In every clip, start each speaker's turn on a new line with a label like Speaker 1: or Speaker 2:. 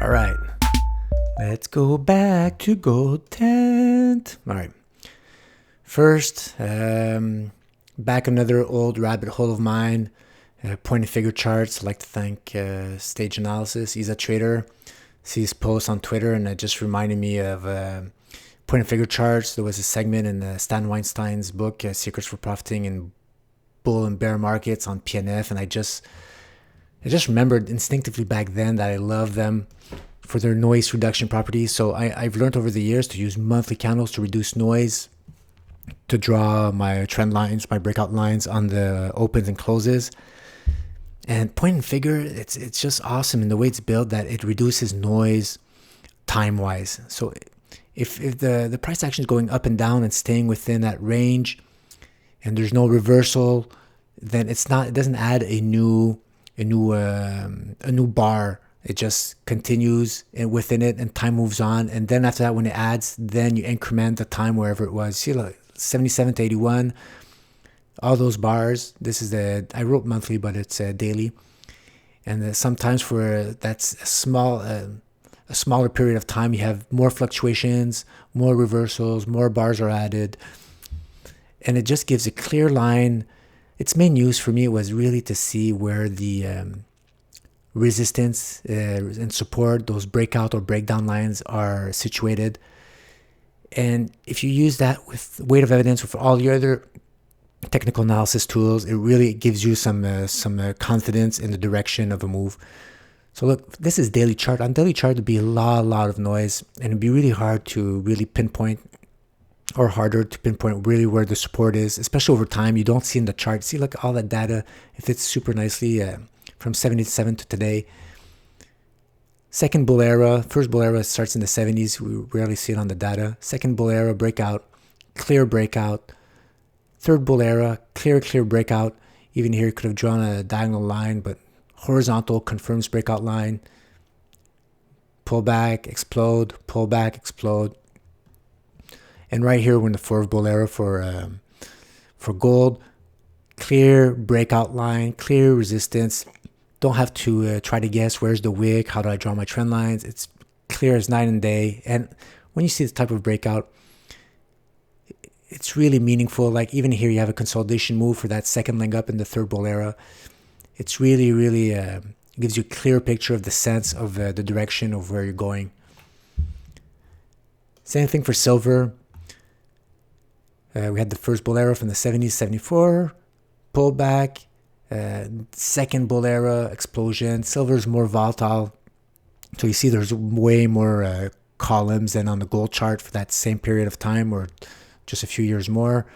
Speaker 1: All right, let's go back to gold tent. All right, first, back another old rabbit hole of mine. Point and figure charts. I'd like to thank Stage Analysis. He's a trader. See his post on Twitter, and it just reminded me of point and figure charts. There was a segment in Stan Weinstein's book, Secrets for Profiting in Bull and Bear Markets on PNF, and I just remembered instinctively back then that I love them for their noise reduction properties. So I've learned over the years to use monthly candles to reduce noise, to draw my trend lines, my breakout lines on the opens and closes. And point and figure, it's just awesome in the way it's built that it reduces noise time-wise. So if the price action is going up and down and staying within that range, and there's no reversal, then it doesn't add a new bar. It just continues and within it, and time moves on. And then after that, when it adds, then you increment the time wherever it was. See, like 77 to 81. All those bars. This is I wrote monthly, but it's daily, and sometimes for that's a smaller period of time, you have more fluctuations, more reversals, more bars are added, and it just gives a clear line. Its main use for me was really to see where the resistance and support, those breakout or breakdown lines, are situated. And if you use that with weight of evidence with all your other technical analysis tools, it really gives you some confidence in the direction of a move. So look, this is daily chart. On daily chart, there'd be a lot of noise, and it'd be really hard to really pinpoint, or harder to pinpoint really where the support is, especially over time. You don't see in the chart. See, like all that data, it fits super nicely from 77 to today. Second bull era, first bull era starts in the 70s. We rarely see it on the data. Second bull era, breakout, clear breakout. Third bull era, clear breakout. Even here, you could have drawn a diagonal line, but horizontal confirms breakout line. Pull back, explode, pull back, explode. And right here, we're in the fourth bull era for gold. Clear breakout line, clear resistance. Don't have to try to guess where's the wick, how do I draw my trend lines. It's clear as night and day. And when you see this type of breakout, it's really meaningful. Like even here, you have a consolidation move for that second leg up in the third bull era. It's really gives you a clear picture of the sense of the direction of where you're going. Same thing for silver. We had the first bull era from the 70s, 74, pullback, second bull era, explosion. Silver is more volatile. So you see there's way more columns than on the gold chart for that same period of time, or just a few years more.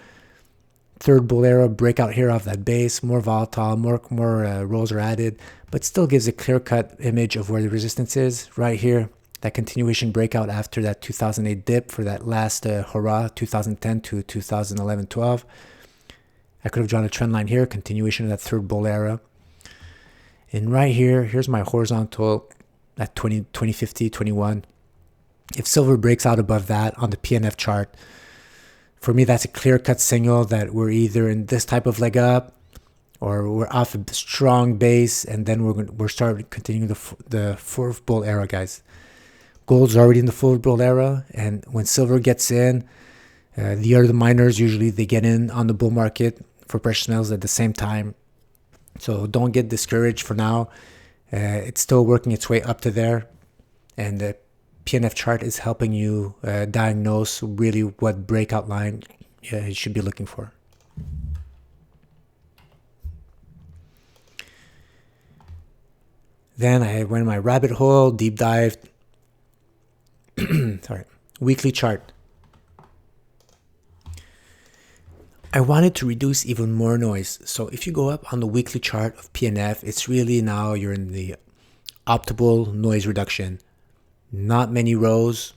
Speaker 1: Third bull era, breakout here off that base, more volatile, more rows are added, but still gives a clear-cut image of where the resistance is. Right here, that continuation breakout after that 2008 dip for that last hurrah, 2010 to 2011-12. I could have drawn a trend line here, continuation of that third bull era. And right here, here's my horizontal at 2050, 21. If silver breaks out above that on the PNF chart, for me, that's a clear-cut signal that we're either in this type of leg up, or we're off a strong base, and then we're starting continuing the fourth bull era, guys. Gold's already in the fourth bull era, and when silver gets in, the other miners usually they get in on the bull market for precious metals at the same time. So don't get discouraged for now. It's still working its way up to there, and the PNF chart is helping you diagnose really what breakout line you should be looking for. Then I went in my rabbit hole, deep dived. Sorry, weekly chart. I wanted to reduce even more noise. So if you go up on the weekly chart of PNF, it's really now you're in the optimal noise reduction. Not many rows,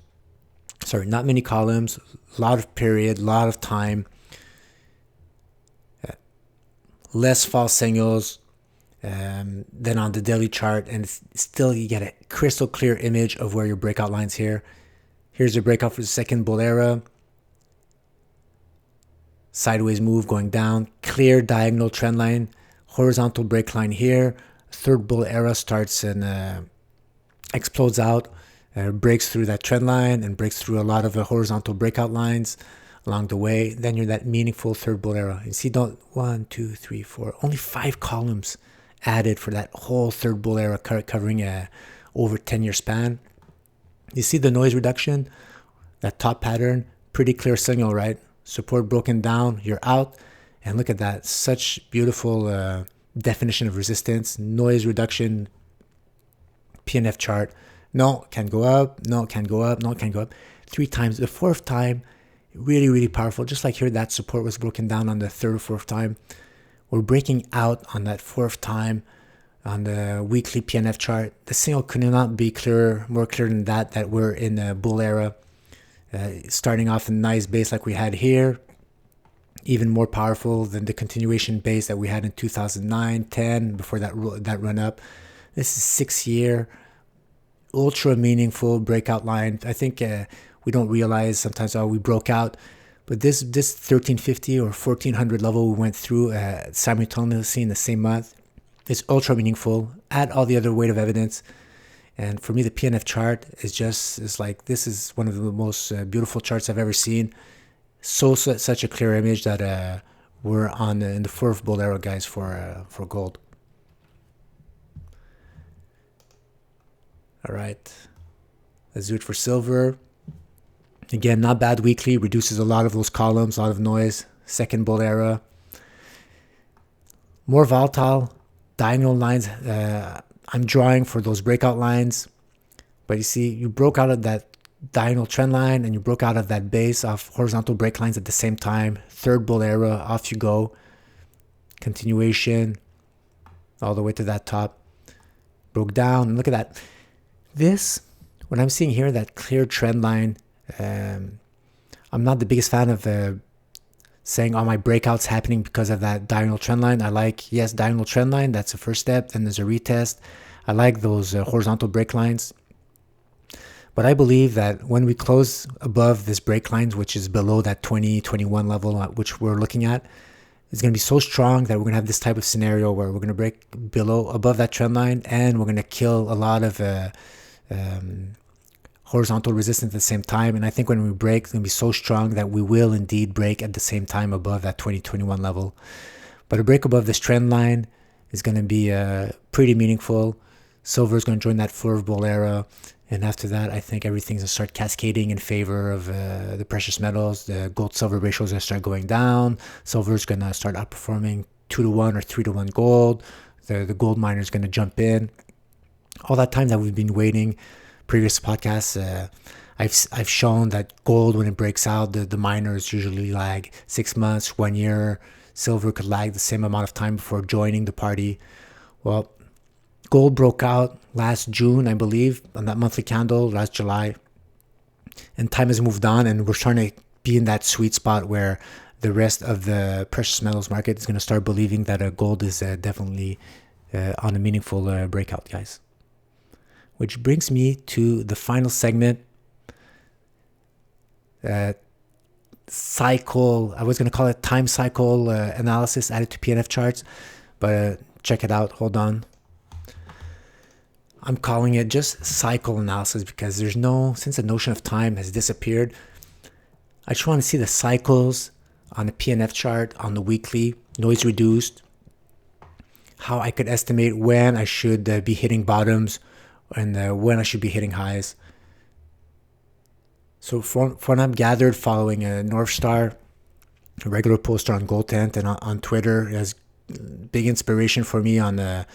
Speaker 1: not many columns, a lot of period, a lot of time, less false signals than on the daily chart, and still you get a crystal clear image of where your breakout lines here. Here's your breakout for the second bull era. Sideways move going down, clear diagonal trend line, horizontal break line here. Third bull era starts in explodes out, breaks through that trend line and breaks through a lot of horizontal breakout lines along the way. Then you're that meaningful third bull arrow. You see, don't 1, 2, 3, 4, only 5 columns added for that whole third bull arrow covering a over 10-year span. You see the noise reduction, that top pattern, pretty clear signal, right? Support broken down, you're out. And look at that, such beautiful definition of resistance, noise reduction, PNF chart. No, can go up, no, can go up, no, can go up. 3 times. The 4th time, really, really powerful. Just like here, that support was broken down on the 3rd or 4th time. We're breaking out on that 4th time on the weekly PNF chart. The signal could not be clearer, more clear than that we're in a bull era. Starting off a nice base like we had here, even more powerful than the continuation base that we had in 2009, 10, before that run up. This is 6-year, ultra meaningful breakout line. I think we don't realize sometimes we broke out, but this 1350 or 1400 level we went through simultaneously in the same month is ultra meaningful. Add all the other weight of evidence, and for me the PNF chart is like, this is one of the most beautiful charts I've ever seen. Such a clear image that we're on in the 4th bull arrow, guys, for gold. All right, let's do it for silver. Again, not bad weekly, reduces a lot of those columns, a lot of noise. 2nd bull era, more volatile, diagonal lines. I'm drawing for those breakout lines, but you see, you broke out of that diagonal trend line and you broke out of that base of horizontal break lines at the same time. 3rd bull era, off you go. Continuation all the way to that top. Broke down, and look at that. This, what I'm seeing here, that clear trend line, I'm not the biggest fan of saying all my breakouts happening because of that diagonal trend line. I like, yes, diagonal trend line, that's the first step, then there's a retest. I like those horizontal break lines. But I believe that when we close above this break lines, which is below that 2021 level, which we're looking at, it's going to be so strong that we're going to have this type of scenario where we're going to break above that trend line, and we're going to kill a lot of horizontal resistance at the same time. And I think when we break, it's going to be so strong that we will indeed break at the same time above that 2021 level. But a break above this trend line is going to be pretty meaningful. Silver is going to join that 4th bull era. And after that, I think everything's going to start cascading in favor of the precious metals. The gold-silver ratio is going to start going down. Silver is going to start outperforming 2-to-1 or 3-to-1 gold. The gold miner is going to jump in. All that time that we've been waiting, previous podcasts, I've shown that gold, when it breaks out, the miners usually lag 6 months, 1 year. Silver could lag the same amount of time before joining the party. Well, gold broke out last June, I believe, on that monthly candle, last July. And time has moved on, and we're trying to be in that sweet spot where the rest of the precious metals market is going to start believing that gold is definitely on a meaningful breakout, guys. Which brings me to the final segment. Cycle, I was going to call it time cycle analysis added to PNF charts, but check it out. Hold on. I'm calling it just cycle analysis because since the notion of time has disappeared, I just want to see the cycles on the PNF chart, on the weekly, noise reduced, how I could estimate when I should be hitting bottoms and when I should be hitting highs. So from what I've gathered following a North Star, a regular poster on Gold Tent and on Twitter, has big inspiration for me on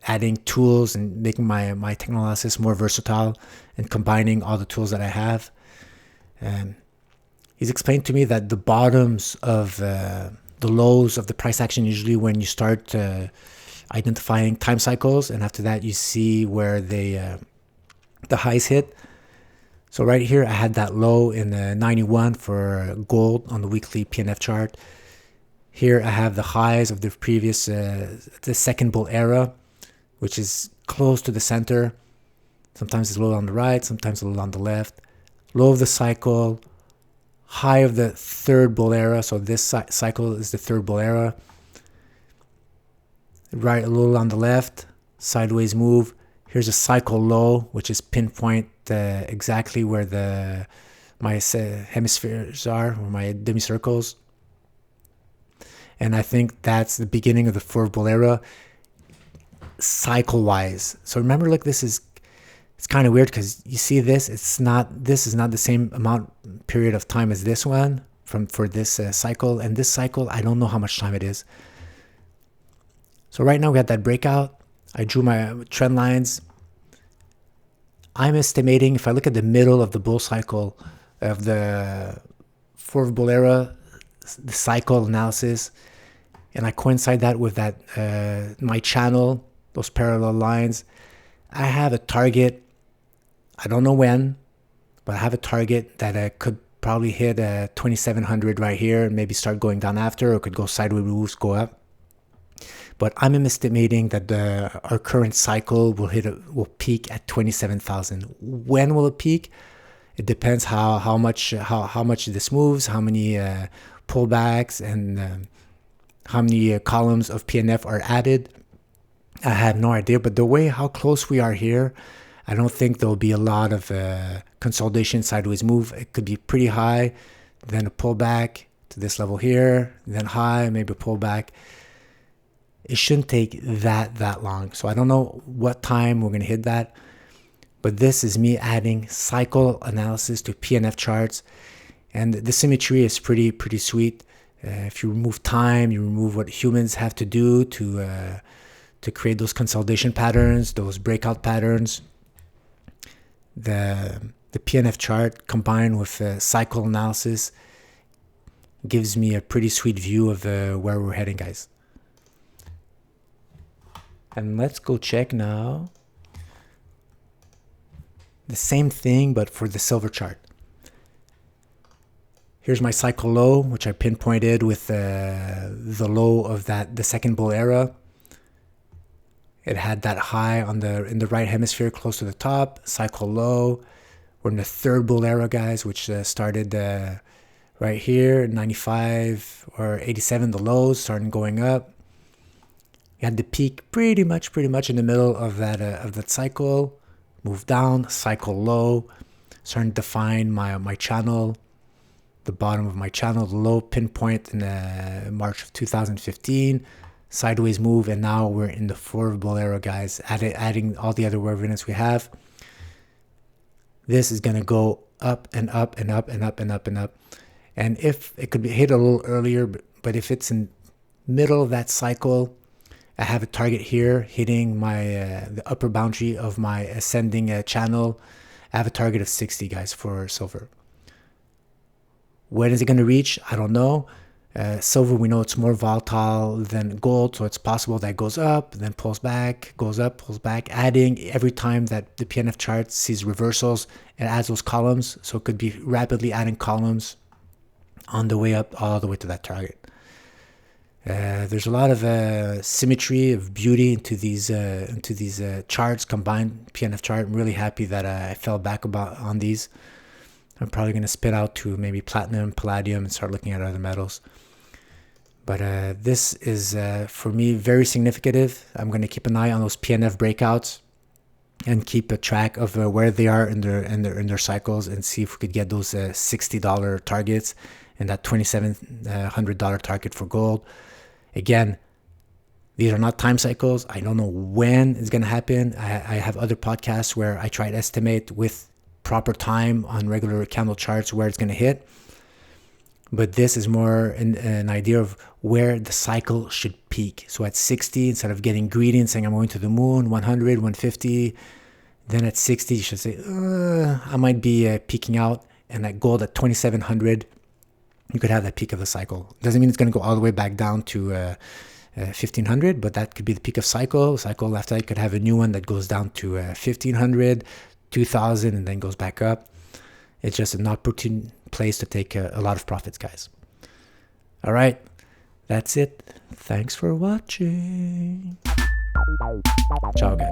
Speaker 1: adding tools and making my technical analysis more versatile and combining all the tools that I have. He's explained to me that the bottoms of the lows of the price action, usually when you start identifying time cycles, and after that you see where the highs hit. So right here I had that low in the 91 for gold on the weekly PNF chart. Here I have the highs of the previous the second bull era, which is close to the center. Sometimes it's a little on the right, sometimes a little on the left. Low of the cycle, high of the third bull era. So this cycle is the third bull era. Right, a little on the left, sideways move. Here's a cycle low, which is pinpoint exactly where my hemispheres are, or my demicircles. And I think that's the beginning of the fourth bull era, cycle-wise. So remember, like, it's kind of weird because you see this is not the same amount period of time as this one for this cycle. And this cycle, I don't know how much time it is. So right now we had that breakout. I drew my trend lines. I'm estimating, if I look at the middle of the bull cycle of the fourth bull era, the cycle analysis, and I coincide that with that my channel, those parallel lines, I have a target. I don't know when, but I have a target that could probably hit 2700 right here and maybe start going down after, or could go sideways moves, go up. But I'm estimating that our current cycle will peak at 27,000. When will it peak? It depends how much this moves, how many pullbacks, and how many columns of PNF are added. I have no idea. But the way how close we are here, I don't think there will be a lot of consolidation, sideways move. It could be pretty high, then a pullback to this level here, then high, maybe a pullback. It shouldn't take that long. So I don't know what time we're going to hit that. But this is me adding cycle analysis to PNF charts. And the symmetry is pretty sweet. If you remove time, you remove what humans have to do to create those consolidation patterns, those breakout patterns. The PNF chart combined with cycle analysis gives me a pretty sweet view of where we're heading, guys. And let's go check now the same thing, but for the silver chart. Here's my cycle low, which I pinpointed with the low of the second bull era. It had that high in the right hemisphere close to the top, cycle low. We're in the third bull era, guys, which started right here, 95 or 87, the lows starting going up. You had the peak pretty much in the middle of that cycle, move down, cycle low, starting to define my channel, the bottom of my channel, the low pinpoint in March of 2015, sideways move, and now we're in the fourth bull era, guys, adding all the other wavelengths we have. This is going to go up and up and up and up and up and up. And if it could be hit a little earlier, but if it's in middle of that cycle, I have a target here hitting the upper boundary of my ascending channel. I have a target of 60, guys, for silver. When is it going to reach? I don't know. Silver, we know it's more volatile than gold, so it's possible that it goes up, then pulls back, goes up, pulls back, adding every time that the PNF chart sees reversals, it adds those columns. So it could be rapidly adding columns on the way up all the way to that target. There's a lot of symmetry of beauty into these charts, combined PNF chart. I'm really happy that I fell back on these. I'm probably going to spit out to maybe platinum, palladium, and start looking at other metals. But this is for me very significant. I'm going to keep an eye on those PNF breakouts and keep a track of where they are in their cycles, and see if we could get those $60 targets and that $2,700 target for gold. Again, these are not time cycles. I don't know when it's going to happen. I have other podcasts where I try to estimate with proper time on regular candle charts where it's going to hit. But this is more an idea of where the cycle should peak. So at 60, instead of getting greedy and saying I'm going to the moon, 100, 150, then at 60, you should say, I might be peaking out. And at gold at 2,700, you could have that peak of the cycle. Doesn't mean it's going to go all the way back down to 1,500, but that could be the peak of cycle. Cycle after that, you could have a new one that goes down to 1,500, 2,000, and then goes back up. It's just an opportune place to take a lot of profits, guys. All right, that's it. Thanks for watching. Ciao, guys.